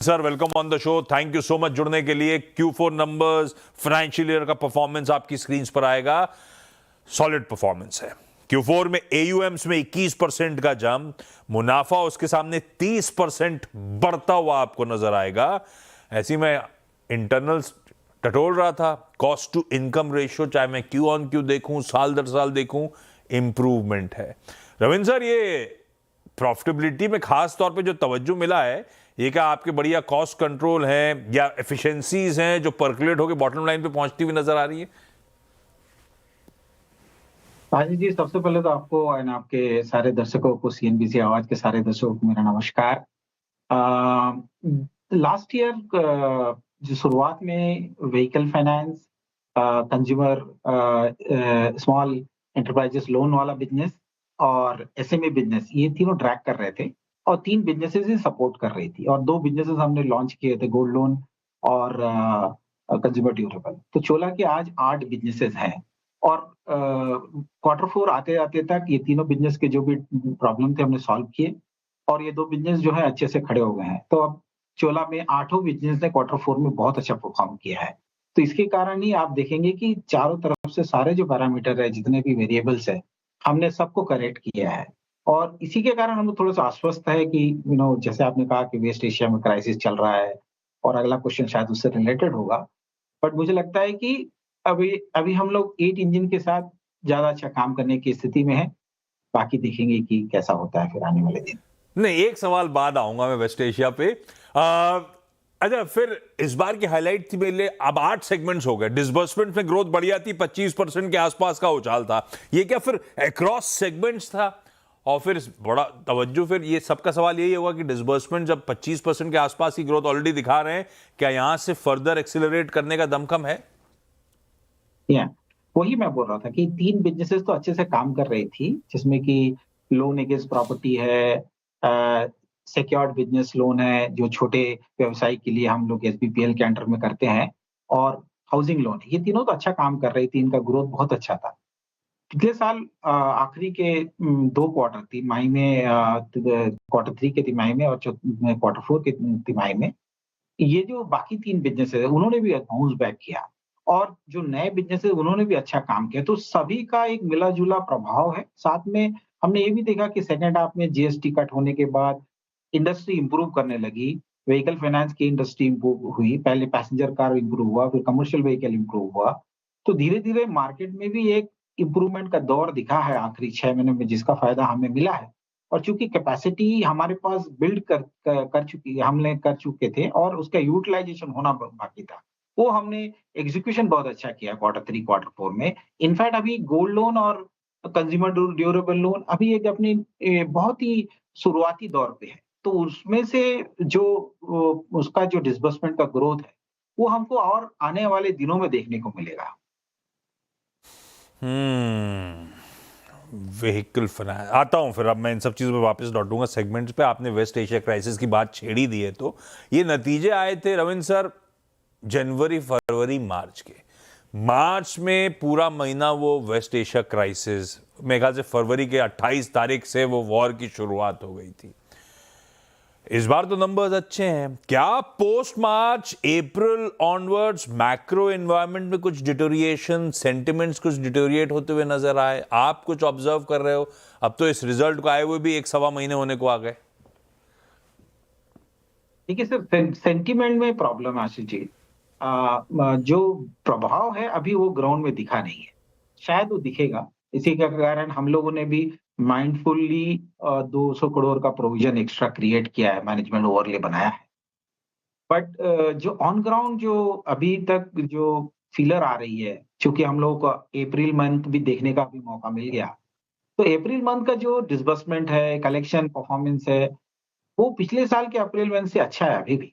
Sir welcome on the show. Thank you so much जुड़ने के लिए। Q4 नंबर्स, फाइनेंशियल ईयर का performance आपकी स्क्रीन पर आएगा। सॉलिड परफॉर्मेंस है। Q4 में AUMs में 21% का जंप, मुनाफा उसके सामने 30% बढ़ता हुआ आपको नजर आएगा। ऐसी में इंटरनल टटोल रहा था, कॉस्ट टू इनकम रेशियो चाहे मैं क्यू ऑन क्यू देखूं, साल दर साल देखूं, इंप्रूवमेंट है। रविंद्र सर, ये प्रॉफिटेबिलिटी में खास तौर पे जो तवज्जो मिला है, ये क्या आपके बढ़िया कॉस्ट कंट्रोल हैं या एफिशिएंसीज हैं जो पर्कुलेट होकर बॉटम लाइन पे पहुंचती हुई नजर आ रही है? हाजी जी, सबसे पहले तो आपको एंड आपके सारे दर्शकों को, सीएनबीसी आवाज के सारे दर्शकों को मेरा नमस्कार। लास्ट ईयर जो शुरुआत में vehicle finance, consumer small enterprises loan वाला बिजनेस और एसएमई बिजनेस, ये तीनों ट्रैक कर रहे थे और 3 बिजनेसेस ही सपोर्ट कर रही थी और 2 बिजनेसेस हमने लॉन्च किए थे, गोल्ड लोन और कंज्यूमर ड्यूरेबल। तो चोला के आज 8 बिजनेसेस हैं और क्वार्टर 4 आते-आते तक ये तीनों बिजनेस के जो भी प्रॉब्लम थे हमने सॉल्व किए और ये 2 बिजनेस जो है अच्छे से खड़े हो गए हैं। तो अब चोला में 8 बिजनेस ने क्वार्टर 4 में बहुत अच्छा परफॉर्म किया है। तो इसके कारण ही आप देखेंगे कि चारों तरफ से सारे जो पैरामीटर है, जितने भी वेरिएबल्स है, हमने सबको करेक्ट किया है और इसी के कारण हम लोग थोड़ा-सा आश्वस्त है कि जैसे आपने कहा कि वेस्ट एशिया में क्राइसिस चल रहा है और अगला क्वेश्चन शायद उससे रिलेटेड होगा। बट मुझे लगता है कि अभी अभी हम लोग 8 इंजन के साथ ज़्यादा अच्छा काम करने की स्थिति में हैं। बाकी देखेंगे कि कैसा होता है फिर आने वाले दिन। नहीं, एक सवाल बाद आऊंगा मैं वेस्ट एशिया पे। अच्छा, फिर इस बार की हाईलाइट थी मेरे लिए, अब 8 सेगमेंट्स हो गए, डिसबर्समेंट में ग्रोथ बढ़िया थी, 25% के आसपास का उछाल था। ये क्या फिर अक्रॉस सेगमेंट्स था? और फिर बड़ा तवज्जो, फिर ये सबका सवाल यही होगा कि डिसबर्समेंट जब 25% के आसपास की ग्रोथ ऑलरेडी दिखा रहे हैं, क्या यहां से फर्दर एक्सिलरेट करने का दमखम है? या वही मैं बोल रहा था कि 3 बिज़नेसेस तो अच्छे से काम कर रही थी, जिसमें कि लोन अगेंस्ट प्रॉपर्टी है, सिक्योर्ड बिज़नेस लोन है, जो छोटे व्यवसाय के लिए हम लोग एसबीपीएल के अंडर में करते हैं और हाउसिंग लोन। ये तीनों तो अच्छा काम कर रही थी, इनका ग्रोथ बहुत अच्छा था। पिछले साल आखिरी के 2 क्वार्टर तिमाही में, क्वार्टर 3 के तिमाही में और क्वार्टर 4 के तिमाही में, ये जो बाकी 3 बिज़नेसेस हैं, उन्होंने भी बाउंस बैक किया और जो नए बिज़नेसेस उन्होंने भी अच्छा काम किया। तो सभी का एक मिला-जुला प्रभाव है। साथ में हमने ये भी देखा कि सेकंड हाफ में जीएसटी कट होने के बाद इंडस्ट्री इम्प्रूव करने लगी। व्हीकल फाइनेंस की इंडस्ट्री इम्प्रूव हुई। पहले पैसेंजर कार इम्प्रूव हुआ, फिर कमर्शियल व्हीकल इम्प्रूव हुआ। तो धीरे-धीरे मार्केट में भी एक इम्प्रूवमेंट का दौर दिखा है आखिरी 6 महीने में, जिसका फ़ायदा हमें मिला है। और चूँकि कैपेसिटी हमारे पास बिल्ड कर चुकी है, हमने कर चुके थे और उसका यूटिलाइज़ेशन होना ब बाकी था। वो हमने एग्ज़ीक्यूशन बहुत अच्छा किया क्वार्टर 3, क्वार्टर 4 में। इनफैक्ट अभी गोल्ड लोन और कंज्यूमर ड्यूरेबल लोन अभी एक अपनी बहुत ही शुरुआती दौर पे है। तो उसमें से जो उसका जो डिसबर्समेंट का ग्रोथ है, वो हमको और आने वाले दिनों में देखने को मिलेगा। व्हीकल फाइनेंस आता हूं, फिर अब मैं इन सब चीज़ों पे वापस लौटूंगा। सेगमेंट्स पे आपने वेस्ट एशिया क्राइसिस की बात छेड़ी दी है, तो ये नतीजे आए थे रविंद्र सर जनवरी, फरवरी, मार्च के। मार्च में पूरा महीना वो वेस्ट एशिया क्राइसिस, मेरे ख्याल से फरवरी के 28 तारीख से वो वॉर की शुरुआत हो गई थी। इस बार तो नंबर्स अच्छे हैं। क्या पोस्ट मार्च अप्रैल ऑनवर्ड्स मैक्रो एनवायरनमेंट में कुछ डिटोरिएशन, सेंटिमेंट्स कुछ डिटोरिएट होते हुए नजर आए? आप कुछ ऑब्जर्व कर रहे हो? अब तो इस रिजल्ट को आए हुए भी 1-1.25 महीने होने को आ गए। देखिए सर, सेंटीमेंट में प्रॉब्लम है आशीष जी। जो प्रभाव है अभी वो ग्राउंड में दिखा नहीं है। शायद वो दिखेगा। इसी के कारण हम लोगों ने भी माइंडफुली 200 करोड़ का प्रोविजन एक्स्ट्रा क्रिएट किया है, मैनेजमेंट ओवरले बनाया है। बट जो ऑन ग्राउंड जो अभी तक जो फीलर आ रही है, चूंकि हम लोगों को अप्रैल मंथ भी देखने का भी मौका मिल गया, तो अप्रैल मंथ का जो डिसबर्समेंट है, कलेक्शन परफॉर्मेंस है, वो पिछले साल के अप्रैल मंथ से अच्छा है अभी भी।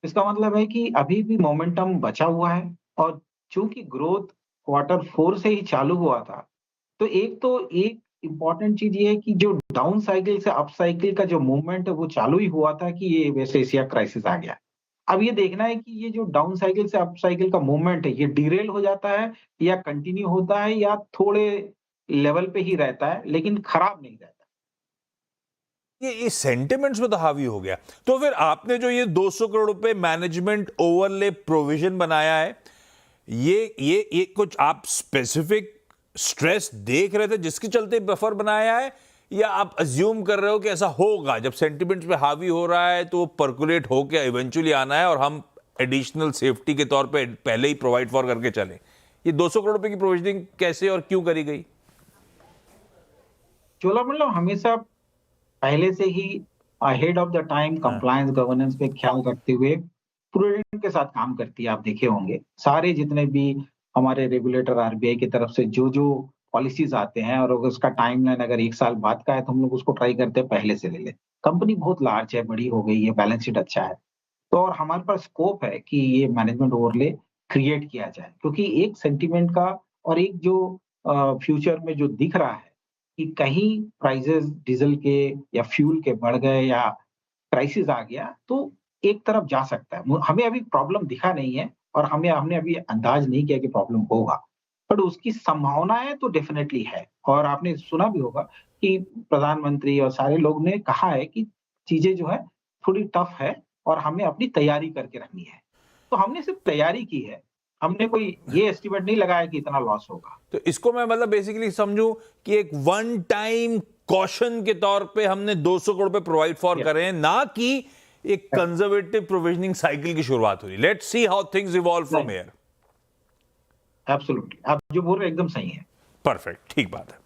इसका मतलब है कि अभी भी मोमेंटम बचा हुआ है और चूंकि ग्रोथ क्वार्टर 4 से ही चालू हुआ था, तो एक इम्पोर्टेंट चीज़ ये है कि जो डाउन साइकिल से अप साइकिल का जो मूवमेंट है वो चालू ही हुआ था कि ये वेस्ट एशिया क्राइसिस आ गया। अब ये देखना है कि ये जो डाउन साइकिल से अप साइकिल का मूवमेंट है, ये डिरेल हो जाता है या कंटिन्यू होता है या थोड़े लेवल पे ही रहता है, लेकिन खराब नहीं रहता। ये सेंटिमेंट्स में तो हावी हो गया। तो फिर आपने जो ये 200 करोड़ रुपए मैनेजमेंट ओवरले प्रोविजन बनाया है, ये कुछ आप स्पेसिफिक स्ट्रेस देख रहे थे जिसके चलते बफर बनाया है, या आप अज्यूम कर रहे हो कि ऐसा होगा जब सेंटिमेंट्स पे हावी हो रहा है तो वो परकुलेट होकर इवेंचुअली आना है और हम एडिशनल सेफ्टी के तौर पे पहले ही प्रोवाइड फॉर करके चलें? ये 200 करोड़ रुपए की प्रोविजनिंग कैसे और क्यों करी गई? चोलामंडलम हमेशा पहले से ही ahead of the time compliance governance पे ख्याल रखते हुए प्रूडेंट के साथ काम करती है। आप देखे होंगे सारे जितने भी हमारे रेगुलेटर आरबीआई की तरफ से जो जो पॉलिसीज आते हैं और अगर उसका टाइमलाइन अगर 1 साल बाद का है तो हम लोग उसको ट्राई करते हैं पहले से ले ले। कंपनी बहुत लार्ज है, बड़ी हो गई है, बैलेंस शीट अच्छा है, तो और हमारे पास स्कोप है कि ये मैनेजमेंट ओवरले क्रिएट किया जाए, क्योंकि एक सेंटीमेंट का और एक जो फ्यूचर में जो दिख रहा है कि कहीं प्राइसेस डीजल के या फ्यूल के बढ़ गए या क्राइसिस आ गया तो एक तरफ जा सकता है। हमें अभी प्रॉब्लम दिखा नहीं है और हमने अभी अंदाज नहीं किया कि प्रॉब्लम होगा, बट उसकी संभावनाएं तो डेफिनेटली है। और आपने सुना भी होगा कि प्रधानमंत्री और सारे लोग ने कहा है कि चीजें जो है थोड़ी टफ है और हमें अपनी तैयारी करके रखनी है। तो हमने सिर्फ तैयारी की है, हमने कोई ये एस्टिमेट नहीं लगाया कि इतना लॉस होगा। तो इसको मैं मतलब बेसिकली समझूं कि एक वन टाइम कॉशन के तौर पे हमने 200 करोड़ पे प्रोवाइड फॉर करे हैं, ना कि एक कंजर्वेटिव प्रोविजनिंग साइकिल की शुरुआत हुई। Let's see how things evolve from here. Absolutely, आप जो बोल रहे हैं एकदम सही है। परफेक्ट, ठीक बात है।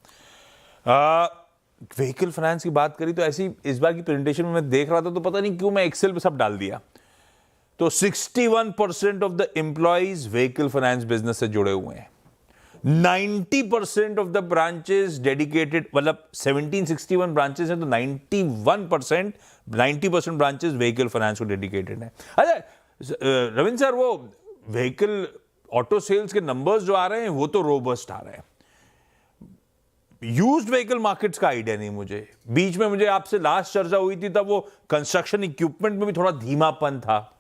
व्हीकल फाइनेंस की बात करी तो ऐसी इस बार की प्रेजेंटेशन में मैं देख रहा था तो पता नहीं क्यों मैं एक्सेल पे सब डाल दिया। तो 61% of the employees vehicle finance business से जुड़े हुए हैं। 90% ऑफ द ब्रांचेस डेडिकेटेड, मतलब 1761 ब्रांचेस हैं तो 90% ब्रांचेस व्हीकल फाइनेंस को डेडिकेटेड है। अच्छा रविंद्र सर, वो व्हीकल ऑटो सेल्स के नंबर्स जो आ रहे हैं वो तो रोबस्ट आ रहे हैं। यूज्ड व्हीकल मार्केट्स का आइडिया नहीं मुझे। बीच में मुझे आपसे लास्ट चर्चा हुई थी तब वो कंस्ट्रक्शन इक्विपमेंट में भी थोड़ा धीमापन था।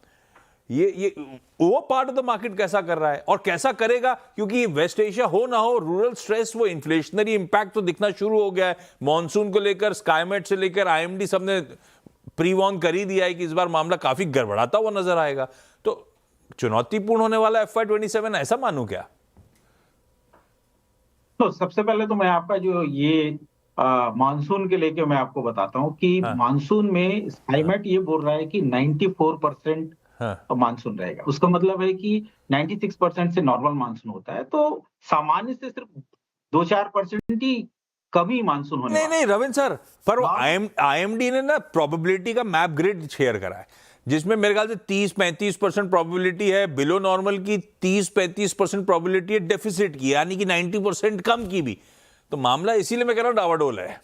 ये वो पार्ट ऑफ द मार्केट कैसा कर रहा है और कैसा करेगा? क्योंकि वेस्ट एशिया हो ना हो, रूरल स्ट्रेस, वो इन्फ्लेशनरी इंपैक्ट तो दिखना शुरू हो गया है। मॉनसून को लेकर स्काईमेट से लेकर आईएमडी सबने प्री वॉर्न कर ही दिया है कि इस बार मामला काफी गड़बड़ाता हुआ नजर आएगा। तो चुनौतीपूर्ण होने वाला FY27 ऐसा मानूं क्या? तो सबसे पहले तो मैं आपका जो ये मानसून के लेके मैं आपको बताता हूँ कि मानसून में स्काईमेट ये बोल रहा है कि 94% मानसून रहेगा। उसका मतलब है कि 96% से नॉर्मल मानसून होता है, तो सामान्य से सिर्फ 2-4% ही कमी मानसून होने नहीं रविंद्र सर, पर आईएमडी ने ना प्रोबेबिलिटी का मैप ग्रिड शेयर करा है जिसमें मेरे ख्याल से 30-35% प्रोबेबिलिटी है बिलो नॉर्मल की, 30-35% प्रोबेबिलिटी है डेफिसिट की, यानी कि 90% कम की भी। तो मामला इसीलिए मैं कह रहा हूं डावाडोल है।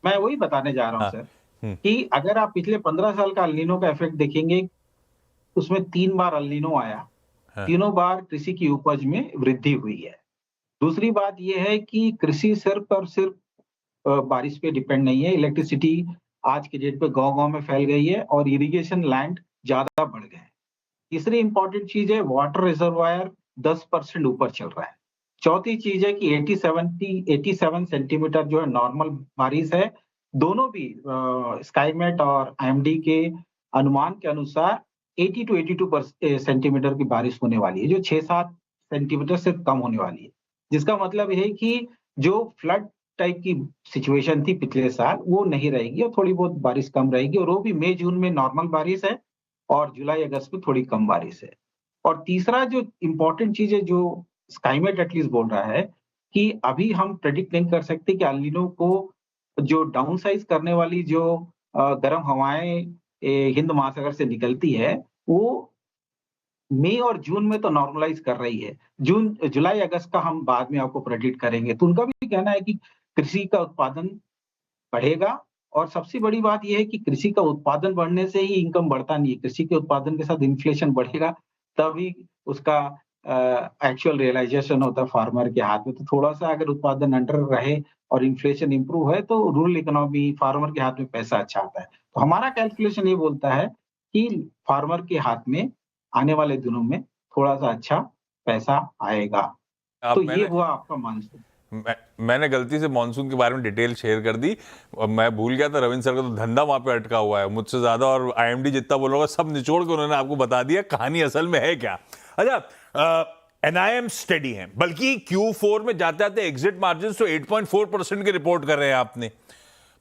मैं वही बताने जा रहा हूं सर कि अगर आप पिछले 15 साल का अल्नीनो का इफेक्ट देखेंगे, उसमें 3 बार अल्नीनो आया, तीनों बार कृषि की उपज में वृद्धि हुई है। दूसरी बात यह है कि कृषि सिर्फ और सिर्फ बारिश पे डिपेंड नहीं है। इलेक्ट्रिसिटी आज के डेट पे गांव-गांव में फैल गई है और इरिगेशन लैंड ज्यादा बढ़ गए हैं। तीसरी इंपॉर्टेंट चीज है वाटर रिजर्वायर 10% ऊपर चल रहा है। चौथी चीज है कि 87 सेंटीमीटर जो है नॉर्मल बारिश है। दोनों भी स्काईमेट और आईएमडी के अनुमान के अनुसार 80 to 82 सेंटीमीटर की बारिश होने वाली है, जो 6-7 सेंटीमीटर से कम होने वाली है। जिसका मतलब है कि जो फ्लड टाइप की सिचुएशन थी पिछले साल वो नहीं रहेगी और थोड़ी बहुत बारिश कम रहेगी, और वो भी मई जून में नॉर्मल बारिश है और जुलाई अगस्त में थोड़ी कम बारिश है। और तीसरा जो इम्पोर्टेंट चीज है जो स्काईमेट एटलीस्ट बोल रहा है कि अभी हम प्रेडिक्ट नहीं कर सकते कि अल्नीनो को जो डाउन साइज करने वाली जो गर्म हवाएं हिंद महासागर से निकलती है वो मई और जून में तो नॉर्मलाइज कर रही है। जून जुलाई अगस्त का हम बाद में आपको प्रेडिक्ट करेंगे। तो उनका भी कहना है कि कृषि का उत्पादन बढ़ेगा, और सबसे बड़ी बात यह है कि कृषि का उत्पादन बढ़ने से ही इनकम बढ़ता नहीं है। कृषि के उत्पादन के साथ इन्फ्लेशन बढ़ेगा तभी उसका एक्चुअल रियलाइजेशन होता है फार्मर के हाथ में। तो थोड़ा सा अगर उत्पादन अंडर रहे और इन्फ्लेशन इंप्रूव है तो रूरल इकोनॉमी फार्मर के हाथ में पैसा अच्छा आता है। तो हमारा कैलकुलेशन ये बोलता है कि फार्मर के हाथ में आने वाले दिनों में थोड़ा सा अच्छा पैसा आएगा। तो ये हुआ आपका मानसून। मैंने गलती से मॉनसून के बारे में डिटेल शेयर कर दी और मैं भूल गया था। रविंद्र सर का तो धंधा वहां पे अटका हुआ है मुझसे ज्यादा, और आईएमडी जितना बोल रहा होगा सब निचोड़ के उन्होंने आपको बता दिया कहानी असल में है क्या। अच्छा, एनआईएम स्टेडी है, बल्कि Q4 में जाते जाते एग्जिट मार्जिन तो 8.4% के रिपोर्ट कर रहे हैं आपने,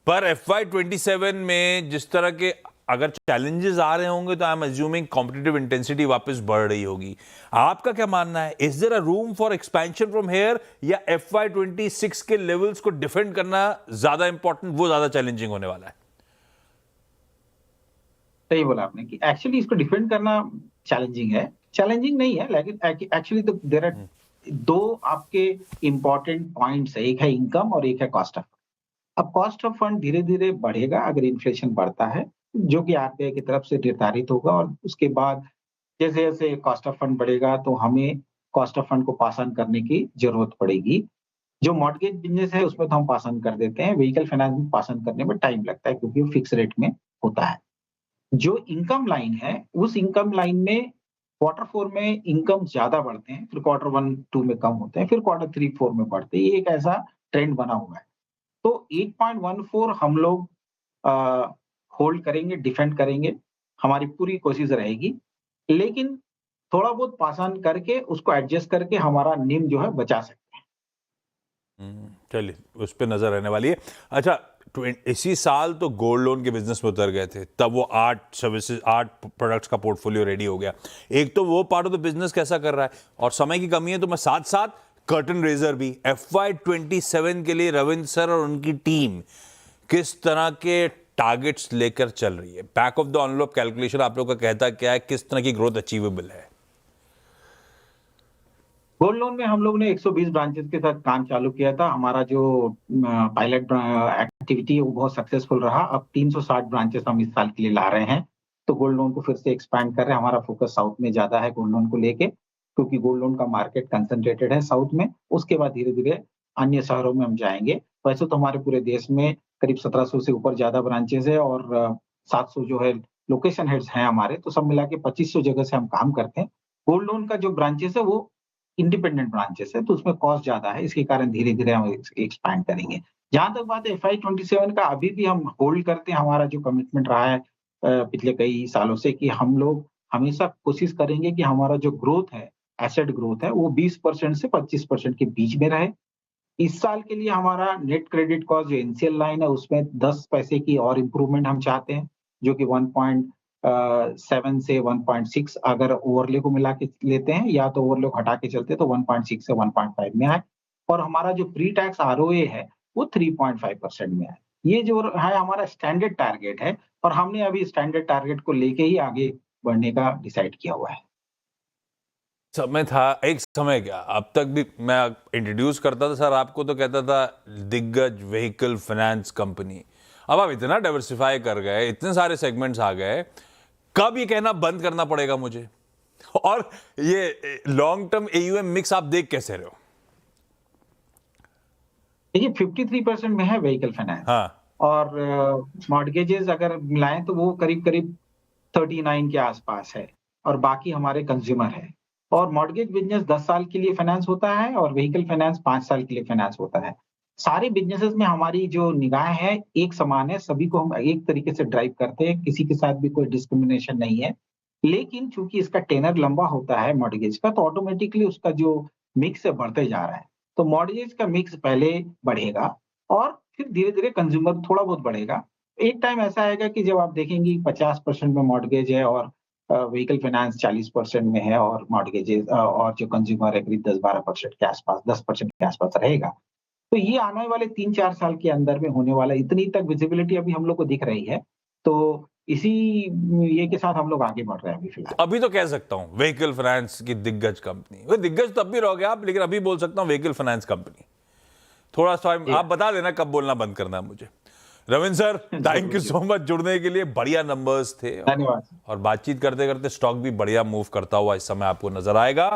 पर FY27 में जिस तरह के अगर चैलेंजेस आ रहे होंगे तो I am assuming competitive intensity वापस बढ़ रही होगी। आपका क्या मानना है, is there a room for expansion from here, या FY26 के लेवल्स को डिफेंड करना ज्यादा इंपॉर्टेंट, वो ज्यादा चैलेंजिंग होने वाला है? सही बोला आपने कि एक्चुअली इसको डिफेंड करना चैलेंजिंग है, चैलेंजिंग नहीं है, लेकिन एक्चुअली तो देयर आर दो आपके इंपॉर्टेंट पॉइंट्स है, एक है इनकम और एक है कॉस्ट ऑफ। अब कॉस्ट ऑफ फंड धीरे धीरे बढ़ेगा अगर इन्फ्लेशन बढ़ता है, जो कि आरबीआई की तरफ से निर्धारित होगा, और उसके बाद जैसे जैसे कॉस्ट ऑफ फंड बढ़ेगा तो हमें कॉस्ट ऑफ फंड को पास ऑन करने की जरूरत पड़ेगी। जो मॉर्गेज बिजनेस है उसमें तो हम पास ऑन कर देते हैं, व्हीकल फाइनेंस में पास ऑन करने में टाइम लगता है क्योंकि वो फिक्स रेट में होता है। जो इनकम लाइन है, उस इनकम लाइन में क्वार्टर 4 में इनकम ज्यादा बढ़ते हैं, फिर क्वार्टर 1, 2 में कम होते हैं, फिर क्वार्टर 3, 4 में बढ़ते हैं। ये एक ऐसा ट्रेंड बना हुआ है। तो 8.14 हम लोग होल्ड करेंगे, डिफेंड करेंगे, हमारी पूरी कोशिश रहेगी, लेकिन थोड़ा बहुत पास ऑन करके उसको एडजस्ट करके हमारा निम जो है बचा सकते हैं। चलिए उस पर नजर रहने वाली है। अच्छा, इसी साल तो गोल्ड लोन के बिजनेस में उतर गए थे, तब वो 8 प्रोडक्ट्स का पोर्टफोलियो रेडी हो गया। एक तो वो पार्ट ऑफ द बिजनेस कैसा कर रहा है, और समय की कमी है तो मैं साथ साथ कर्टन रेजर भी FY27 के लिए रविंद्र सर और उनकी टीम किस तरह के टारगेट्स लेकर चल रही है? Back of the envelope calculation आप लोग का कहता क्या है, किस तरह की ग्रोथ अचीवेबल है? गोल्ड लोन में हम लोग ने 120 ब्रांचेस के साथ काम चालू किया था। हमारा जो पायलट एक्टिविटी है वो बहुत सक्सेसफुल रहा। अब 360 ब्रांचेस हम इस साल के लिए ला रहे हैं, तो गोल्ड लोन को फिर से एक्सपैंड कर रहे हैं। हमारा फोकस साउथ में ज्यादा है गोल्ड लोन को लेके, क्योंकि गोल्ड लोन का मार्केट कंसंट्रेटेड है साउथ में। उसके बाद धीरे धीरे अन्य शहरों में हम जाएंगे। वैसे तो हमारे पूरे देश में करीब 1700 से ऊपर ज्यादा ब्रांचेस है, और 700 जो है लोकेशन हेड्स हैं हमारे, तो सब मिला के 2500 जगह से हम काम करते हैं। गोल्ड लोन का जो ब्रांचेस है वो इंडिपेंडेंट ब्रांचेस है, तो उसमें कॉस्ट ज्यादा है, इसके कारण धीरे धीरे हम एक्सपैंड करेंगे। जहां तक बात है FY27 का, अभी भी हम होल्ड करते हैं। हमारा जो कमिटमेंट रहा है पिछले कई सालों से, कि हम लोग हमेशा कोशिश करेंगे कि हमारा जो ग्रोथ है, एसेट ग्रोथ है, वो 20% से 25% के बीच में रहे। इस साल के लिए हमारा नेट क्रेडिट कॉस्ट जो एनसीएल लाइन है उसमें 10 पैसे की और इम्प्रूवमेंट हम चाहते हैं, जो कि 1.7 से 1.6 अगर ओवरले को मिला के लेते हैं, या तो ओवरले को हटा के चलते हैं तो 1.6 से 1.5 में आए। और हमारा जो प्री टैक्स ROA है वो 3.5% में आए। ये जो है हमारा स्टैंडर्ड टारगेट है, और हमने अभी स्टैंडर्ड टारगेट को लेके ही आगे बढ़ने का डिसाइड किया हुआ है। समय था, एक समय क्या, अब तक भी मैं इंट्रोड्यूस करता था सर आपको तो कहता था दिग्गज व्हीकल फाइनेंस कंपनी। अब आप इतना डाइवर्सिफाई कर गए, इतने सारे सेगमेंट्स आ गए, कब ये कहना बंद करना पड़ेगा मुझे? और ये लॉन्ग टर्म AUM मिक्स आप देख कैसे रहे हो? देखिए 53% में है व्हीकल फाइनेंस, हाँ, और मॉर्गेजेस अगर मिलाएं तो वो करीब करीब 39 के आसपास है, और बाकी हमारे कंज्यूमर है। और मॉर्गेज बिजनेस 10 साल के लिए फाइनेंस होता है, और व्हीकल फाइनेंस 5 साल के लिए फाइनेंस होता है। सारे बिजनेसेस में हमारी जो निगाह है एक समान है, सभी को हम एक तरीके से ड्राइव करते हैं, किसी के साथ भी कोई डिस्क्रिमिनेशन नहीं है। लेकिन चूंकि इसका टेनर लंबा होता है मॉर्गेज का, तो ऑटोमेटिकली उसका जो मिक्स है बढ़ते जा रहा है। तो मॉर्गेज का मिक्स पहले बढ़ेगा, और फिर धीरे धीरे कंज्यूमर थोड़ा बहुत बढ़ेगा। एक टाइम ऐसा आएगा कि जब आप देखेंगे 50% में मॉर्गेज है और व्हीकल फाइनेंस 40% में है, और मॉर्गेजेस और जो कंज्यूमर है करीब 10-12% के आसपास, 10% के आसपास रहेगा। तो ये आने वाले 3-4 साल के अंदर में होने वाला, इतनी तक विजिबिलिटी अभी हम लोग को दिख रही है। तो इसी ये के साथ हम लोग आगे बढ़ रहे हैं अभी फिलहाल। अभी तो कह सकता हूं व्हीकल फाइनेंस की दिग्गज कंपनी। वो दिग्गज तब भी रहोगे आप, लेकिन अभी बोल सकता हूं व्हीकल फाइनेंस कंपनी। थोड़ा सा आप बता देना कब बोलना बंद करना है मुझे। Ravindra sir, thank you so much जुड़ने के लिए। बढ़िया नंबर्स थे, धन्यवाद। और बातचीत करते करते स्टॉक भी बढ़िया मूव करता हुआ इस समय आपको नजर आएगा।